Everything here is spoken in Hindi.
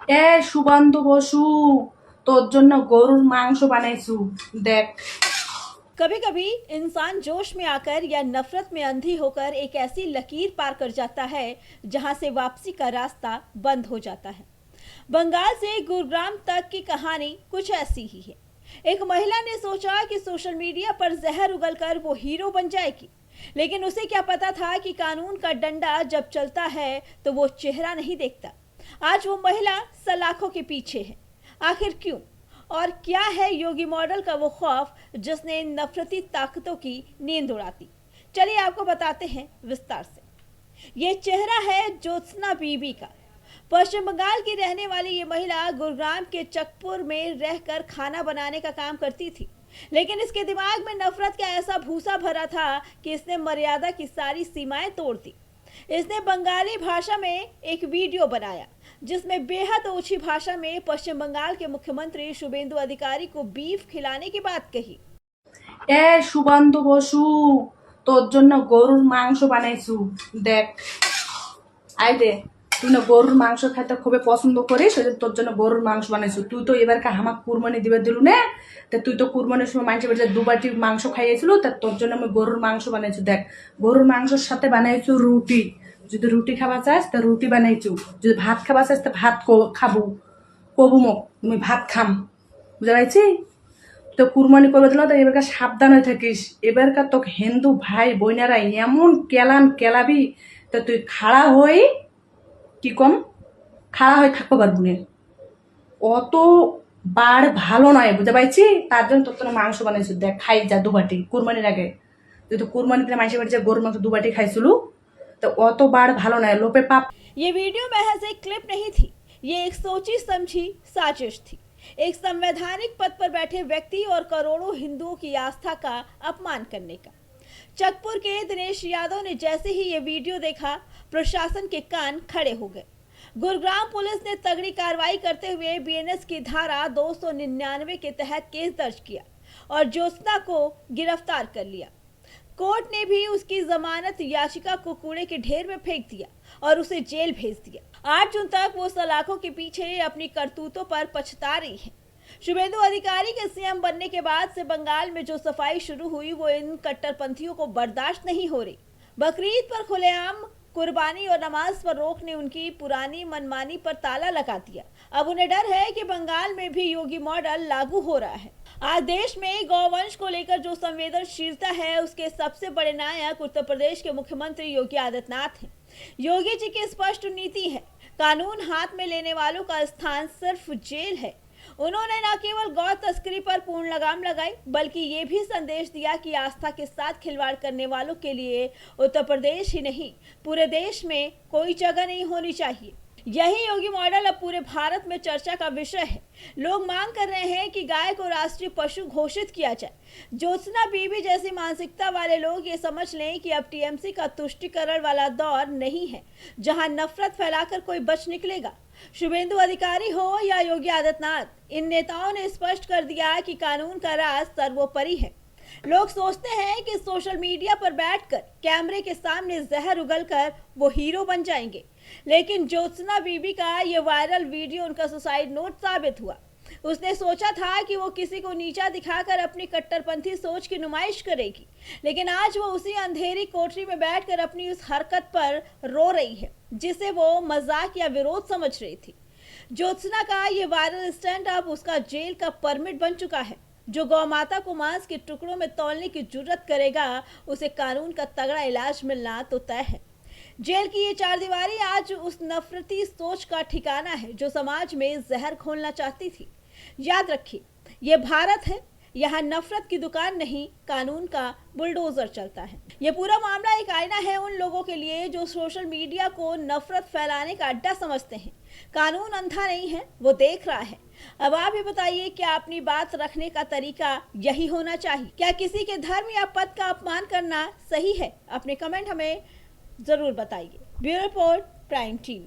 এ সুবান্তু বসু, তোর জন্য গরুর মাংস বানাইছু দেখ। कभी कभी इंसान जोश में आकर या नफरत में अंधी होकर एक ऐसी लकीर पार कर जाता है जहां से वापसी का रास्ता बंद हो जाता है। बंगाल से गुरुग्राम तक की कहानी कुछ ऐसी ही है। एक महिला ने सोचा कि सोशल मीडिया पर जहर उगलकर वो हीरो बन जाएगी, लेकिन उसे क्या पता था कि कानून का डंडा जब चलता है तो वो चेहरा नहीं देखता। आज वो महिला सलाखों के पीछे है। आखिर क्यों? और क्या है योगी मॉडल का वो खौफ जिसने इन नफरती ताकतों की नींद उड़ा दी? चलिए आपको बताते हैं विस्तार से। ये चेहरा है ज्योत्सना बीबी का। पश्चिम बंगाल की रहने वाली ये महिला गुरुग्राम के चकपुर में रहकर खाना बनाने का काम करती थी, लेकिन इसके दिमाग में नफरत का ऐसा भूसा भरा था कि इसने मर्यादा की सारी सीमाएं तोड़ दी। इसने बंगाली भाषा में एक वीडियो बनाया जिसमें बेहद ओछी भाषा में पश्चिम बंगाल के मुख्यमंत्री शुभेंदु अधिकारी को बीफ खिलाने की बात कही। এ সুবান্তু বসু, তোর জন্য গরুর মাংস বানাইছু দেখ। আই দে, তুই না গরুর মাংস খাইতে খুবই পছন্দ করিস, ওই তোর জন্য গরুর মাংস বানাইছু। তুই তো এবারকে হামাক কুরবানি দিবে দিলু না, তা তুই তো কুরবানির সময় মানুষের বাড়িতে 2 বাটি মাংস খাইয়েছিল, তা তোর জন্য আমি গরুর মাংস বানাইছু দেখ। গরুর মাংসের সাথে বানাইছু রুটি। যদি রুটি খাবা চাস তা রুটি বানাইছু, যদি ভাত খাবা চাস তা ভাত খাবো কবু মোক তুমি ভাত খাম, বুঝতে পারছি? তো কুরবানি করবে দিল, তো এবারকার সাবধান হয়ে থাকিস। এবারকার তোকে হিন্দু ভাই বোনেরা এমন কেলান কেলাবি, তা তুই খাড়া হয়ে কি কম খাড়া হয়ে থাকতে পারবি না। অত বাড় ভালো নয়, বুঝতে পারছি? তার জন্য তোর জন্য মাংস বানাইছি দেখ, খাই যা 2 বাটি কুরবানির আগে। তুই তো কুরবানিতে মানুষের বাড়ি যা গরুর মাংস 2 বাটি খাইছিলু, तो অত বাড় ভালো নয়, লোপে পাপ। ये वीडियो महज एक क्लिप नहीं थी, ये एक सोची समझी साजिश थी। एक संवैधानिक पद पर बैठे व्यक्ति और करोड़ों हिंदुओं की आस्था का अपमान करने का। चकपुर के दिनेश यादव ने जैसे ही ये वीडियो देखा, प्रशासन के कान खड़े हो गए। गुरुग्राम पुलिस ने तगड़ी कार्रवाई करते हुए बीएनएस की धारा 299 के तहत केस दर्ज किया और ज्योत्सना को गिरफ्तार कर लिया। कोर्ट ने भी उसकी जमानत याचिका को कूड़े के ढेर में फेंक दिया और उसे जेल भेज दिया। 8 जून तक वो सलाखों के पीछे अपनी करतूतों पर पछता रही है। शुभेंदु अधिकारी के सीएम बनने के बाद से बंगाल में जो सफाई शुरू हुई वो इन कट्टरपंथियों को बर्दाश्त नहीं हो रही। बकरीद पर खुलेआम कुर्बानी और नमाज पर रोक ने उनकी पुरानी मनमानी पर ताला लगा दिया। अब उन्हें डर है कि बंगाल में भी योगी मॉडल लागू हो रहा है। आज देश में गौवंश को लेकर जो संवेदनशीलता है, उसके सबसे बड़े नायक उत्तर प्रदेश के मुख्यमंत्री योगी आदित्यनाथ हैं। योगी जी की स्पष्ट नीति है, कानून हाथ में लेने वालों का स्थान सिर्फ जेल है। उन्होंने न केवल गौ तस्करी पर पूर्ण लगाम लगाई, बल्कि ये भी संदेश दिया कि आस्था के साथ खिलवाड़ करने वालों के लिए उत्तर प्रदेश ही नहीं, पूरे देश में कोई जगह नहीं होनी चाहिए। यही योगी मॉडल अब पूरे भारत में चर्चा का विषय है। लोग मांग कर रहे हैं कि गाय को राष्ट्रीय पशु घोषित किया जाए। ज्योत्सना बीबी जैसी मानसिकता वाले लोग ये समझ लें कि अब टीएमसी का तुष्टीकरण वाला दौर नहीं है, जहां नफरत फैलाकर कोई बच निकलेगा। शुभेंदु अधिकारी हो या योगी आदित्यनाथ, इन नेताओं ने स्पष्ट कर दिया कि कानून का राज सर्वोपरि है। लोग सोचते हैं कि सोशल मीडिया पर बैठकर कैमरे के सामने जहर उगलकर वो हीरो बन जाएंगे, लेकिन ज्योत्सना बीबी का ये वायरल वीडियो उनका सुसाइड नोट साबित हुआ। उसने सोचा था कि वो किसी को नीचा दिखाकर अपनी कट्टरपंथी सोच की नुमाइश करेगी, लेकिन आज वो उसी अंधेरी कोठरी में बैठकर अपनी उस हरकत पर रो रही है जिसे वो मजाक या विरोध समझ रही थी। ज्योत्सना का ये वायरल स्टंट अब उसका जेल का परमिट बन चुका है। जो गौ माता को मांस के टुकड़ों में तौलने की जुर्रत करेगा, उसे कानून का तगड़ा इलाज मिलना तो तय है। जेल की ये 4 दीवारी आज उस नफरती सोच का ठिकाना है जो समाज में जहर घोलना चाहती थी। याद रखिए, ये भारत है, यहाँ नफरत की दुकान नहीं, कानून का बुलडोजर चलता है। ये पूरा मामला एक आईना है उन लोगों के लिए जो सोशल मीडिया को नफरत फैलाने का अड्डा समझते हैं। कानून अंधा नहीं है, वो देख रहा है। अब आप ही बताइए, क्या अपनी बात रखने का तरीका यही होना चाहिए? क्या किसी के धर्म या पद का अपमान करना सही है? अपने कमेंट हमें जरूर बताइए। Bureau report, prime TV.